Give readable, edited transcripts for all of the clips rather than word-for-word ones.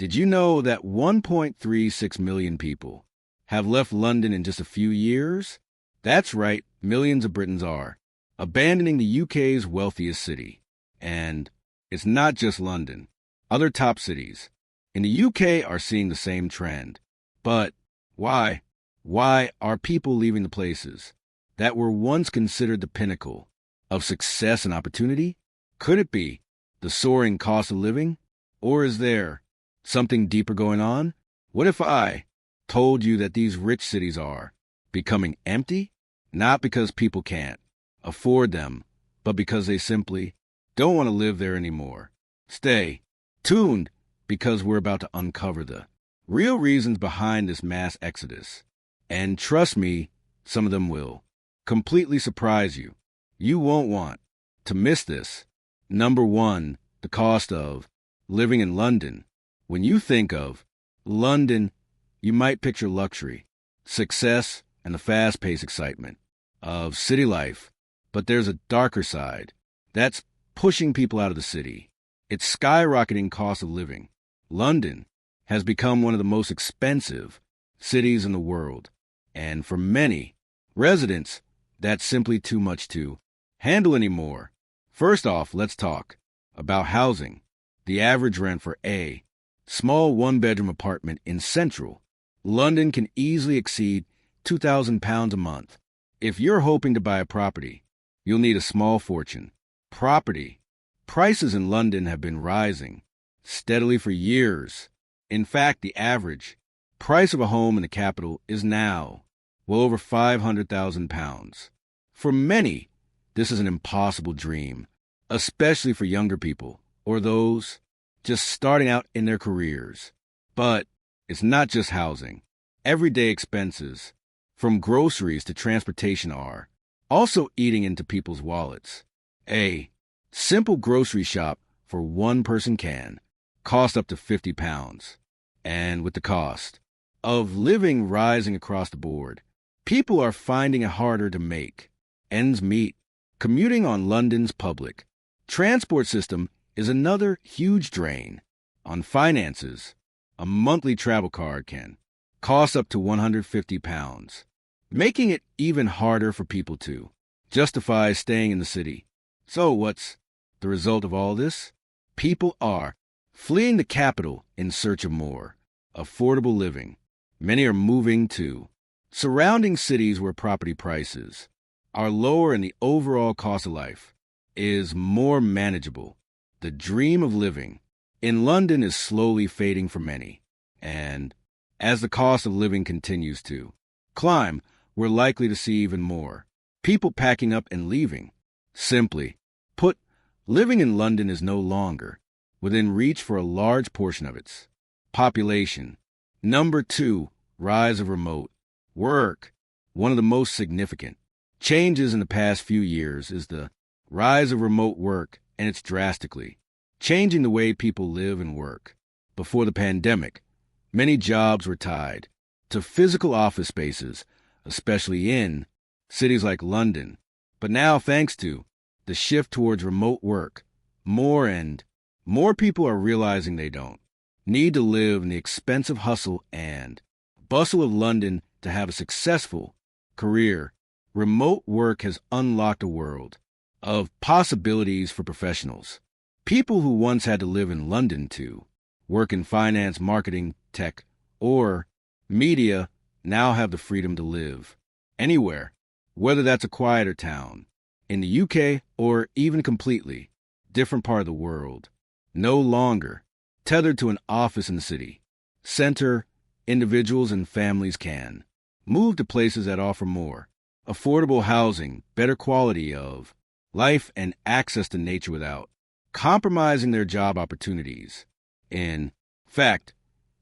Did you know that 1.36 million people have left London in just a few years? That's right, millions of Britons are, abandoning the UK's wealthiest city. And it's not just London. Other top cities in the UK are seeing the same trend. But why? Why are people leaving the places that were once considered the pinnacle of success and opportunity? Could it be the soaring cost of living? Or is there something deeper going on? What if I told you that these rich cities are becoming empty? Not because people can't afford them, but because they simply don't want to live there anymore. Stay tuned, because we're about to uncover the real reasons behind this mass exodus. And trust me, some of them will completely surprise you. You won't want to miss this. Number one, the cost of living in London. When you think of London, you might picture luxury, success, and the fast-paced excitement of city life. But there's a darker side that's pushing people out of the city. It's skyrocketing cost of living. London has become one of the most expensive cities in the world. And for many residents, that's simply too much to handle anymore. First off, let's talk about housing. The average rent for a small one-bedroom apartment in central London can easily exceed £2,000 a month. If you're hoping to buy a property, you'll need a small fortune. Property prices in London have been rising steadily for years. In fact, the average price of a home in the capital is now well over £500,000. For many, this is an impossible dream, especially for younger people or those just starting out in their careers. But it's not just housing. Everyday expenses, from groceries to transportation, are also eating into people's wallets. A simple grocery shop for one person can cost up to £50. And with the cost of living rising across the board, people are finding it harder to make ends meet. Commuting on London's public transport system is another huge drain on finances. A monthly travel card can cost up to £150, making it even harder for people to justify staying in the city. So what's the result of all this? People are fleeing the capital in search of more affordable living. Many are moving to surrounding cities where property prices are lower and the overall cost of life is more manageable. The dream of living in London is slowly fading for many. And as the cost of living continues to climb, we're likely to see even more people packing up and leaving. Simply put, living in London is no longer within reach for a large portion of its population. Number two, rise of remote work. One of the most significant changes in the past few years is the rise of remote work, and it's drastically changing the way people live and work. Before the pandemic, many jobs were tied to physical office spaces, especially in cities like London. But now, thanks to the shift towards remote work, more and more people are realizing they don't need to live in the expensive hustle and bustle of London to have a successful career. Remote work has unlocked a world of possibilities for professionals. People who once had to live in London to work in finance, marketing, tech, or media now have the freedom to live anywhere, whether that's a quieter town in the UK or even a completely different part of the world. No longer tethered to an office in the city center, individuals and families can move to places that offer more affordable housing, better quality of life, and access to nature without compromising their job opportunities. In fact,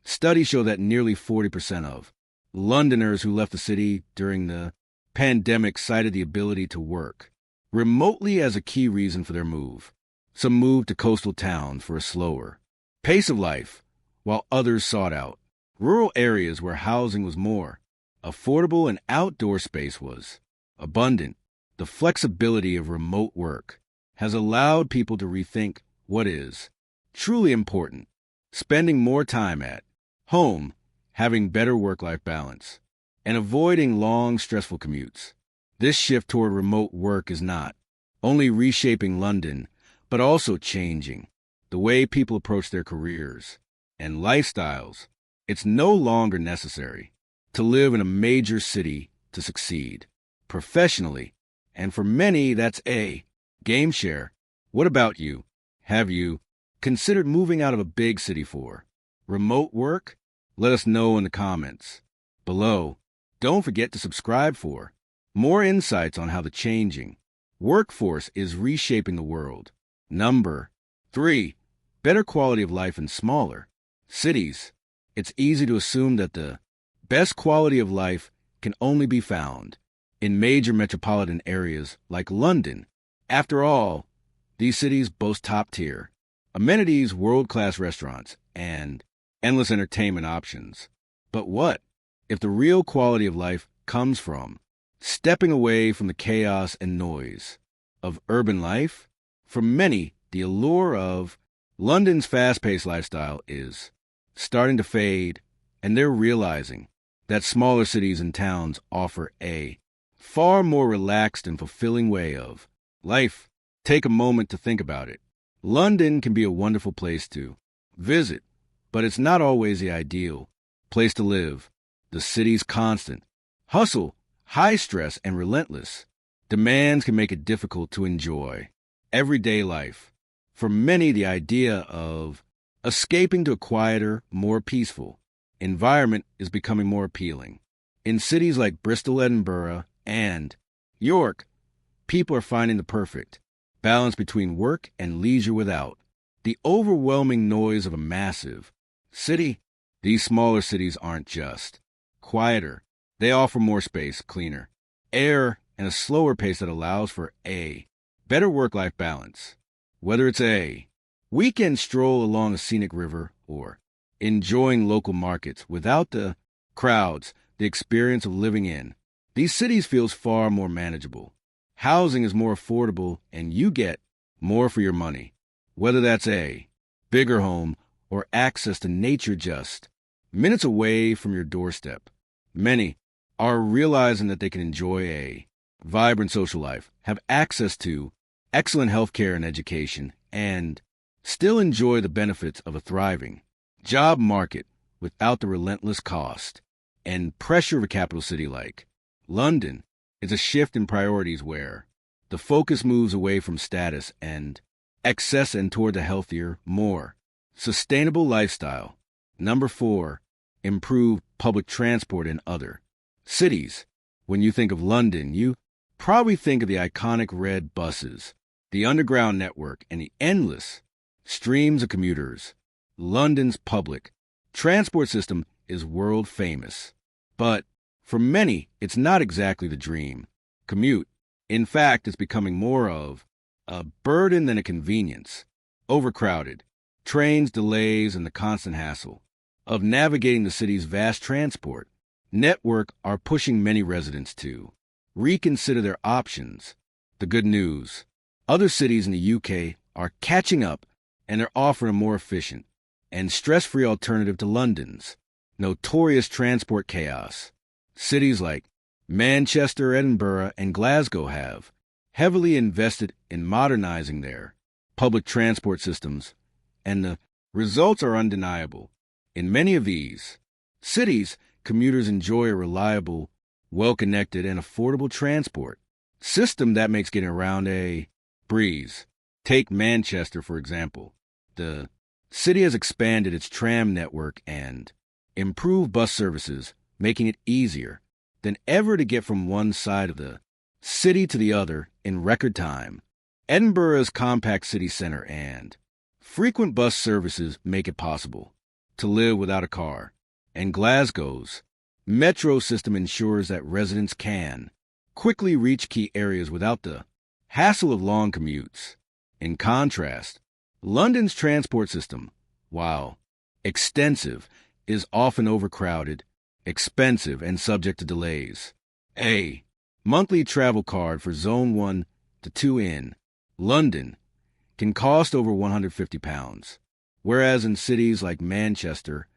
studies show that nearly 40% of Londoners who left the city during the pandemic cited the ability to work remotely as a key reason for their move. Some moved to coastal towns for a slower pace of life, while others sought out rural areas where housing was more affordable and outdoor space was abundant. The flexibility of remote work has allowed people to rethink what is truly important. spending more time at home, having better work-life balance, and avoiding long, stressful commutes. This shift toward remote work is not only reshaping London, but also changing the way people approach their careers and lifestyles. It's no longer necessary to live in a major city to succeed professionally, and for many, that's a game share. What about you? Have you considered moving out of a big city for remote work? Let us know in the comments below. Don't forget to subscribe for more insights on how the changing workforce is reshaping the world. Number 3. Better quality of life in smaller cities. It's easy to assume that the best quality of life can only be found in major metropolitan areas like London. After all, these cities boast top-tier amenities, world-class restaurants, and endless entertainment options. But what if the real quality of life comes from stepping away from the chaos and noise of urban life? For many, the allure of London's fast-paced lifestyle is starting to fade, and they're realizing that smaller cities and towns offer a far more relaxed and fulfilling way of life. Take a moment to think about it. London can be a wonderful place to visit, but it's not always the ideal place to live. The city's constant hustle, high stress, and relentless demands can make it difficult to enjoy everyday life. For many, the idea of escaping to a quieter, more peaceful environment is becoming more appealing. In cities like Bristol, Edinburgh, and York, people are finding the perfect balance between work and leisure without the overwhelming noise of a massive city. These smaller cities aren't just quieter. They offer more space, cleaner air, and a slower pace that allows for a better work-life balance. Whether it's a weekend stroll along a scenic river or enjoying local markets without the crowds, the experience of living in these cities feels far more manageable. Housing is more affordable, and you get more for your money. Whether that's a bigger home or access to nature just minutes away from your doorstep, many are realizing that they can enjoy a vibrant social life, have access to excellent healthcare and education, and still enjoy the benefits of a thriving job market without the relentless cost and pressure of a capital city like London. Is a shift in priorities where the focus moves away from status and excess and toward a healthier, more sustainable lifestyle. Number 4, improved public transport in other cities. When you think of London, you probably think of the iconic red buses, the underground network, and the endless streams of commuters. London's public transport system is world famous, but for many, it's not exactly the dream commute. In fact, it's becoming more of a burden than a convenience. Overcrowded trains, delays, and the constant hassle of navigating the city's vast transport network are pushing many residents to reconsider their options. The good news: other cities in the UK are catching up, and they're offering a more efficient and stress-free alternative to London's notorious transport chaos. Cities like Manchester, Edinburgh, and Glasgow have heavily invested in modernizing their public transport systems, and the results are undeniable. In many of these cities, commuters enjoy a reliable, well-connected, and affordable transport system that makes getting around a breeze. Take Manchester, for example. The city has expanded its tram network and improved bus services, making it easier than ever to get from one side of the city to the other in record time. Edinburgh's compact city center and frequent bus services make it possible to live without a car, and Glasgow's metro system ensures that residents can quickly reach key areas without the hassle of long commutes. In contrast, London's transport system, while extensive, is often overcrowded, expensive, and subject to delays. A monthly travel card for Zone 1 to 2 in London can cost over £150, whereas in cities like Manchester,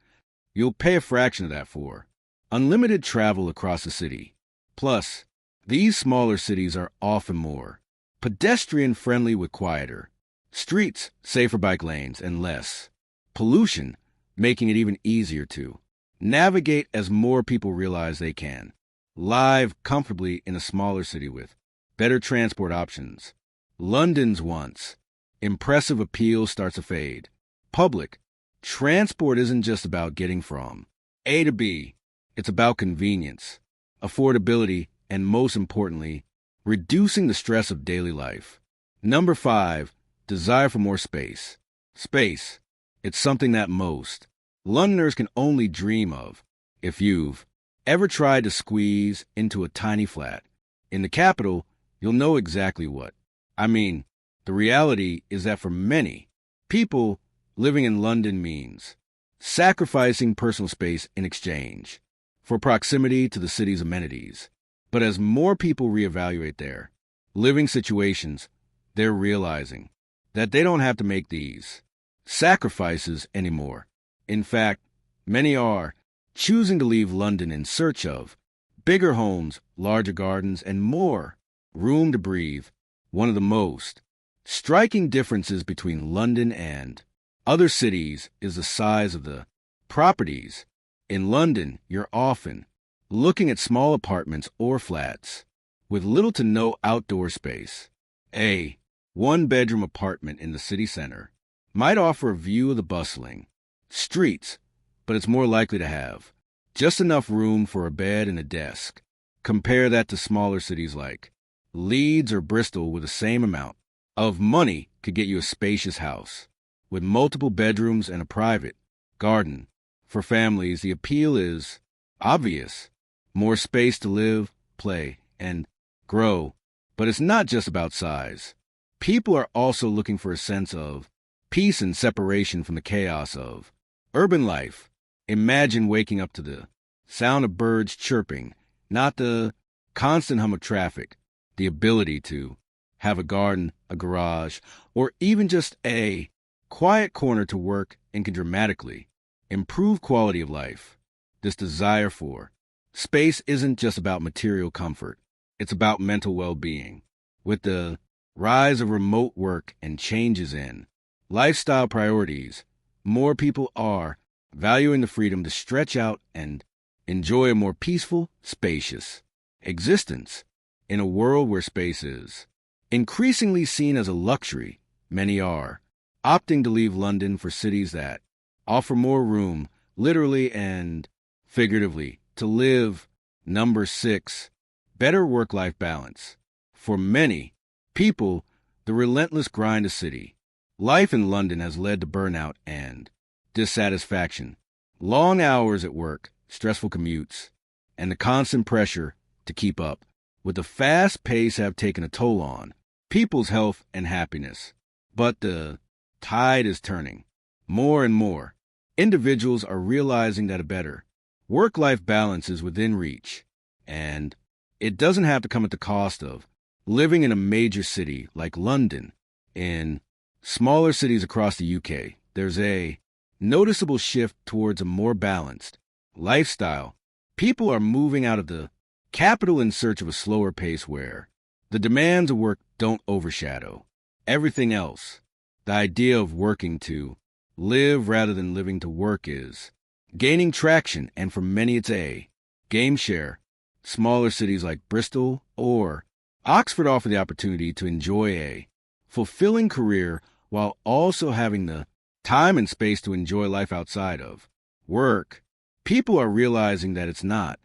you'll pay a fraction of that for unlimited travel across the city. Plus, these smaller cities are often more pedestrian-friendly with quieter streets, safer bike lanes, and less pollution, making it even easier to navigate as more people realize they can live comfortably in a smaller city with better transport options. London's once impressive appeal starts to fade. Public transport isn't just about getting from A to B. It's about convenience, affordability, and most importantly, reducing the stress of daily life. Number 5, desire for more space. Space. It's something that most Londoners can only dream of. If you've ever tried to squeeze into a tiny flat in the capital, you'll know exactly what I mean. The reality is that for many people, living in London means sacrificing personal space in exchange for proximity to the city's amenities. But as more people reevaluate their living situations, they're realizing that they don't have to make these sacrifices anymore. In fact, many are choosing to leave London in search of bigger homes, larger gardens, and more room to breathe. One of the most striking differences between London and other cities is the size of the properties. In London, you're often looking at small apartments or flats with little to no outdoor space. A one-bedroom apartment in the city center might offer a view of the bustling streets, but it's more likely to have just enough room for a bed and a desk. Compare that to smaller cities like Leeds or Bristol, with the same amount of money could get you a spacious house with multiple bedrooms and a private garden. For families, the appeal is obvious. More space to live, play, and grow. But it's not just about size. People are also looking for a sense of peace and separation from the chaos of urban life. Imagine waking up to the sound of birds chirping, not the constant hum of traffic. The ability to have a garden, a garage, or even just a quiet corner to work in can dramatically improve quality of life. This desire for space isn't just about material comfort. It's about mental well-being. With the rise of remote work and changes in lifestyle priorities, more people are valuing the freedom to stretch out and enjoy a more peaceful, spacious existence. In a world where space is increasingly seen as a luxury, many are opting to leave London for cities that offer more room, literally and figuratively, to live. Number 6, better work-life balance. For many people, the relentless grind of city life in London has led to burnout and dissatisfaction. Long hours at work, stressful commutes, and the constant pressure to keep up with the fast pace have taken a toll on people's health and happiness. But the tide is turning. More and more individuals are realizing that a better work-life balance is within reach, and it doesn't have to come at the cost of living in a major city like London. In smaller cities across the UK, there's a noticeable shift towards a more balanced lifestyle. People are moving out of the capital in search of a slower pace where the demands of work don't overshadow everything else. The idea of working to live rather than living to work is gaining traction, and for many it's a game share. Smaller cities like Bristol or Oxford offer the opportunity to enjoy a fulfilling career while also having the time and space to enjoy life outside of work. People are realizing that it's not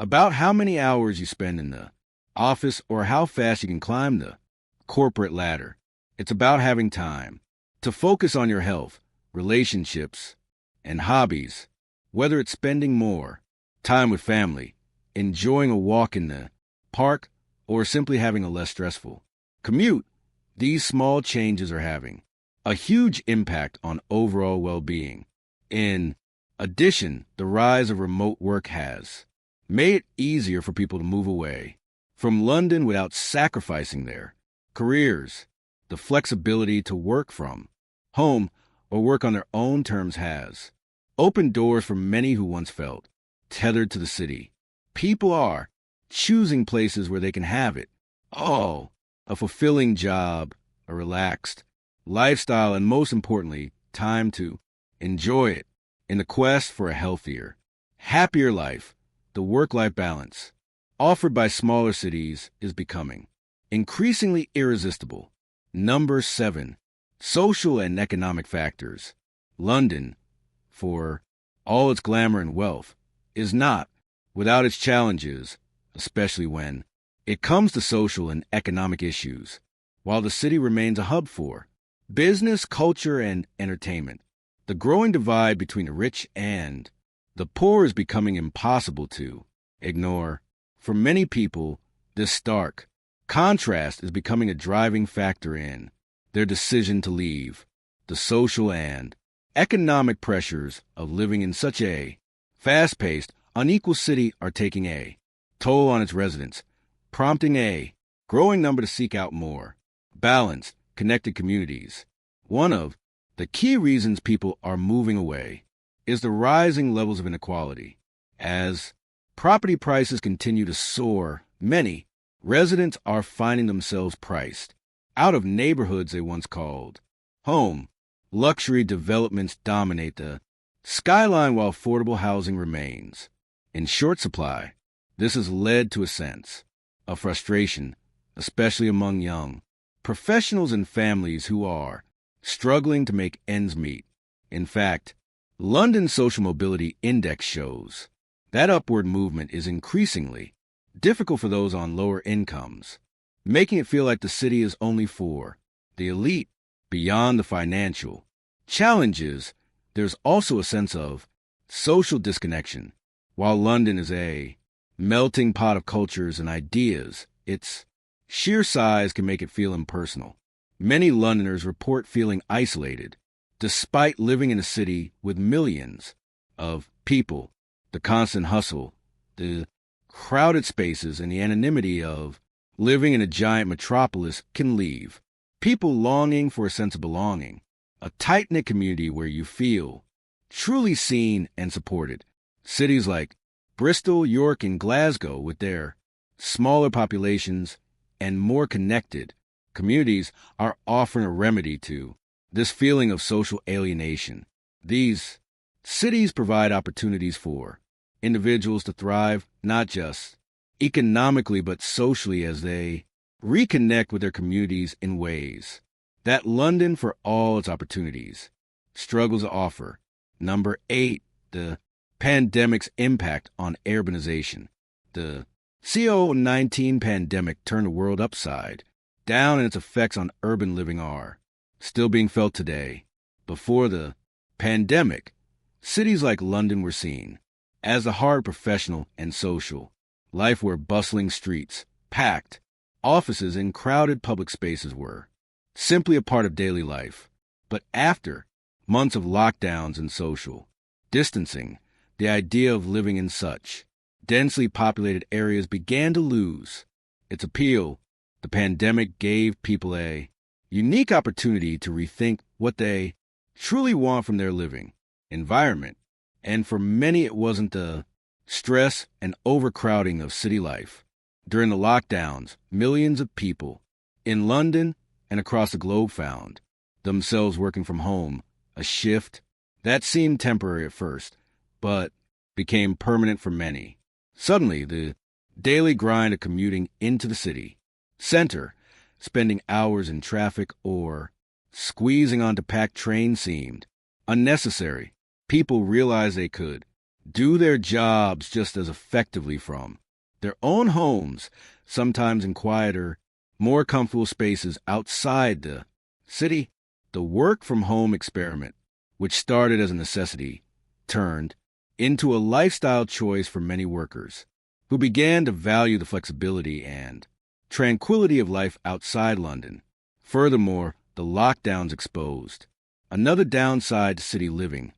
about how many hours you spend in the office or how fast you can climb the corporate ladder. It's about having time to focus on your health, relationships, and hobbies, whether it's spending more time with family, enjoying a walk in the park, or simply having a less stressful commute. These small changes are having a huge impact on overall well-being. In addition, the rise of remote work has made it easier for people to move away from London without sacrificing their careers. The flexibility to work from home or work on their own terms has opened doors for many who once felt tethered to the city. People are choosing places where they can have it. Oh, a fulfilling job, a relaxed lifestyle, and most importantly, time to enjoy it. In the quest for a healthier, happier life, the work-life balance offered by smaller cities is becoming increasingly irresistible. Number 7. Social and economic factors. London, for all its glamour and wealth, is not without its challenges, especially when it comes to social and economic issues. While the city remains a hub for business, culture, and entertainment, the growing divide between the rich and the poor is becoming impossible to ignore. For many people, this stark contrast is becoming a driving factor in their decision to leave. The social and economic pressures of living in such a fast-paced, unequal city are taking a toll on its residents, prompting a growing number to seek out more balanced, connected communities. One of the key reasons people are moving away is the rising levels of inequality. As property prices continue to soar, many residents are finding themselves priced out of neighborhoods they once called home. Luxury developments dominate the skyline while affordable housing remains in short supply. This has led to a sense of frustration, especially among young professionals and families who are struggling to make ends meet. In fact, London's Social Mobility Index shows that upward movement is increasingly difficult for those on lower incomes, making it feel like the city is only for the elite. Beyond the financial challenges, there's also a sense of social disconnection. While London is a melting pot of cultures and ideas, its sheer size can make it feel impersonal. Many Londoners report feeling isolated, despite living in a city with millions of people. The constant hustle, the crowded spaces, and the anonymity of living in a giant metropolis can leave people longing for a sense of belonging, a tight-knit community where you feel truly seen and supported. Cities like Bristol, York, and Glasgow, with their smaller populations and more connected communities, are offering a remedy to this feeling of social alienation. These cities provide opportunities for individuals to thrive, not just economically but socially, as they reconnect with their communities in ways that London, for all its opportunities, struggles to offer. Number 8, the pandemic's impact on urbanization. The COVID-19 pandemic turned the world upside down, and its effects on urban living are still being felt today. Before the pandemic, cities like London were seen as the hard professional and social life, where bustling streets, packed offices, and crowded public spaces were simply a part of daily life. But after months of lockdowns and social distancing, the idea of living in such densely populated areas began to lose its appeal. The pandemic gave people a unique opportunity to rethink what they truly want from their living environment. And for many, it wasn't the stress and overcrowding of city life. During the lockdowns, millions of people in London and across the globe found themselves working from home, a shift that seemed temporary at first, but became permanent for many. Suddenly, the daily grind of commuting into the city center, spending hours in traffic or squeezing onto packed trains, seemed unnecessary. People realized they could do their jobs just as effectively from their own homes, sometimes in quieter, more comfortable spaces outside the city. The work-from-home experiment, which started as a necessity, turned into a lifestyle choice for many workers, who began to value the flexibility and tranquility of life outside London. Furthermore, the lockdowns exposed another downside to city living: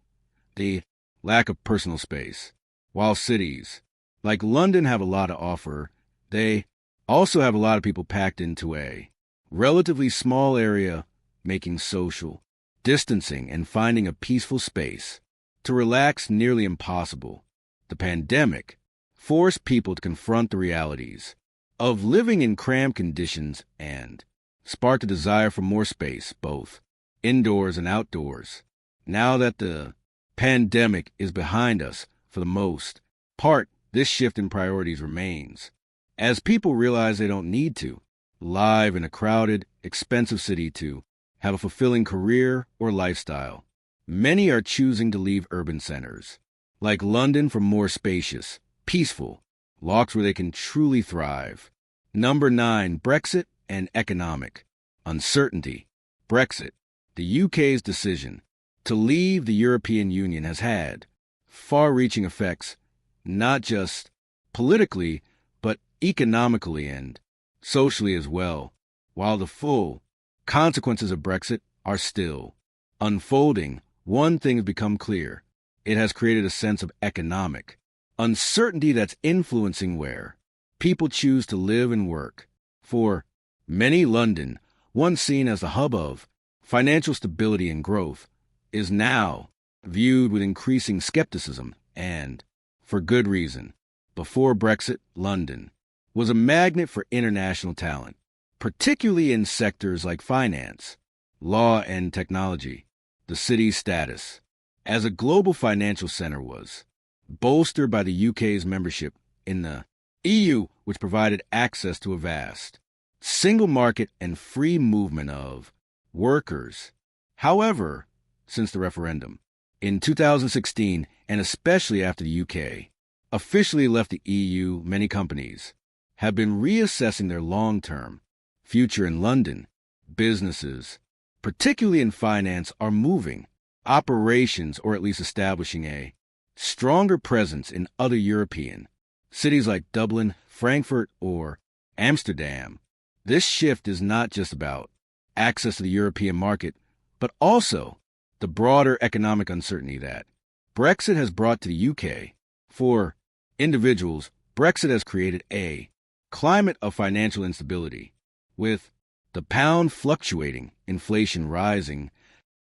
the lack of personal space. While cities like London have a lot to offer, they also have a lot of people packed into a relatively small area, making social distancing and finding a peaceful space to relax nearly impossible. The pandemic forced people to confront the realities of living in cramped conditions and sparked a desire for more space, both indoors and outdoors. Now that the pandemic is behind us for the most part, this shift in priorities remains, as people realize they don't need to live in a crowded, expensive city to have a fulfilling career or lifestyle. Many are choosing to leave urban centers, like London, for more spacious, peaceful walks where they can truly thrive. Number 9, Brexit and economic uncertainty. Brexit, the UK's decision to leave the European Union, has had far-reaching effects, not just politically, but economically and socially as well. While the full consequences of Brexit are still unfolding, one thing has become clear. It has created a sense of economic uncertainty that's influencing where people choose to live and work. For many, London, once seen as the hub of financial stability and growth, is now viewed with increasing skepticism, and for good reason. Before Brexit, London was a magnet for international talent, particularly in sectors like finance, law, and technology. The city's status as a global financial center was bolstered by the UK's membership in the EU, which provided access to a vast single market and free movement of workers. However, since the referendum in 2016, and especially after the UK officially left the EU, many companies have been reassessing their long-term future in London. Businesses, particularly in finance, are moving operations, or at least establishing a stronger presence in other European cities like Dublin, Frankfurt, or Amsterdam. This shift is not just about access to the European market, but also the broader economic uncertainty that Brexit has brought to the UK. For individuals, Brexit has created a climate of financial instability, with the pound fluctuating, inflation rising,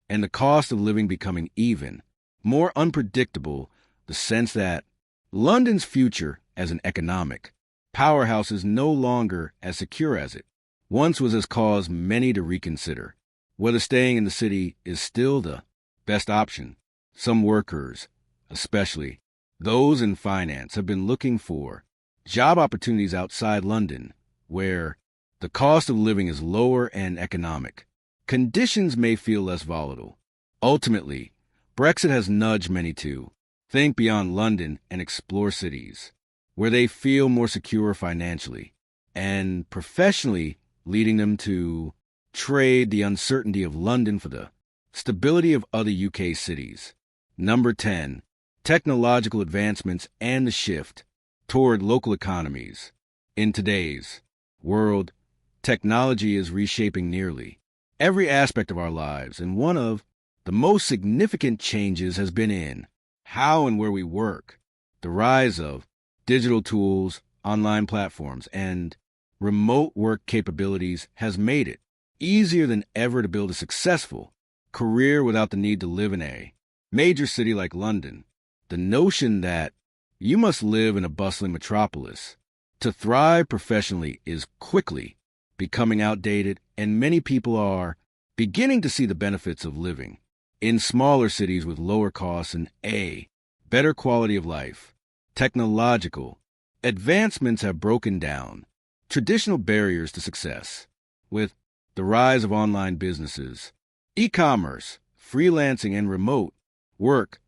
and the cost of living becoming even more unpredictable. The sense that London's future as an economic powerhouse is no longer as secure as it once was has caused many to reconsider whether staying in the city is still the best option. Some workers, especially those in finance, have been looking for job opportunities outside London, where the cost of living is lower and economic conditions may feel less volatile. Ultimately, Brexit has nudged many to think beyond London and explore cities where they feel more secure financially and professionally, leading them to trade the uncertainty of London for the stability of other UK cities. Number 10, technological advancements and the shift toward local economies. In today's world, technology is reshaping nearly every aspect of our lives, and one of the most significant changes has been in how and where we work. The rise of digital tools, online platforms, and remote work capabilities has made it easier than ever to build a successful career without the need to live in a major city like London. The notion that you must live in a bustling metropolis to thrive professionally is quickly becoming outdated, and many people are beginning to see the benefits of living in smaller cities with lower costs and a better quality of life. Technological advancements have broken down traditional barriers to success. With the rise of online businesses, e-commerce, freelancing, and remote work,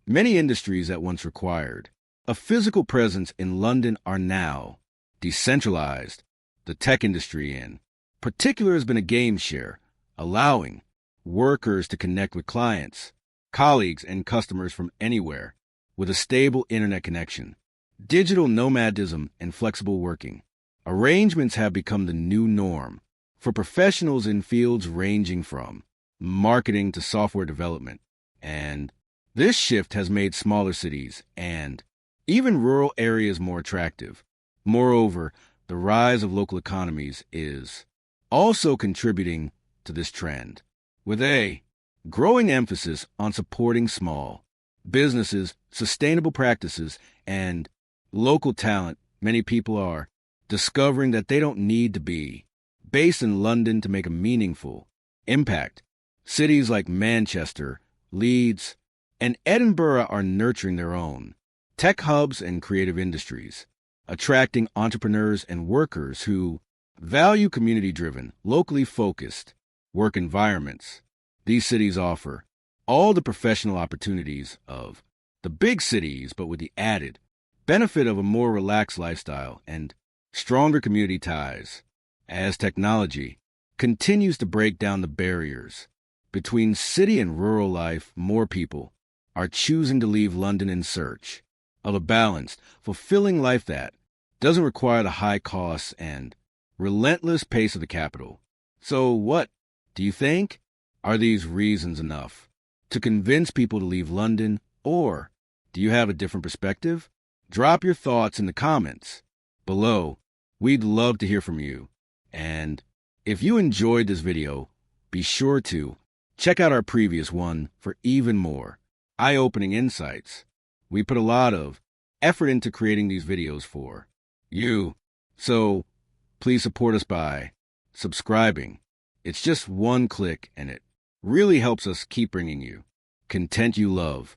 many industries that once required a physical presence in London are now decentralized. The tech industry, in particular, has been a game changer, allowing workers to connect with clients, colleagues, and customers from anywhere with a stable internet connection. Digital nomadism and flexible working arrangements have become the new norm for professionals in fields ranging from marketing to software development, and this shift has made smaller cities and even rural areas more attractive. Moreover, the rise of local economies is also contributing to this trend, with a growing emphasis on supporting small businesses, sustainable practices, and local talent. Many people are discovering that they don't need to be based in London to make a meaningful impact. Cities like Manchester, Leeds, and Edinburgh are nurturing their own tech hubs and creative industries, attracting entrepreneurs and workers who value community-driven, locally focused work environments. These cities offer all the professional opportunities of the big cities, but with the added benefit of a more relaxed lifestyle and stronger community ties. As technology continues to break down the barriers between city and rural life, more people are choosing to leave London in search of a balanced, fulfilling life that doesn't require the high costs and relentless pace of the capital. So what do you think? Are these reasons enough to convince people to leave London, or do you have a different perspective? Drop your thoughts in the comments below. We'd love to hear from you. And if you enjoyed this video, be sure to check out our previous one for even more eye-opening insights. We put a lot of effort into creating these videos for you. So please support us by subscribing. It's just one click and it really helps us keep bringing you content you love.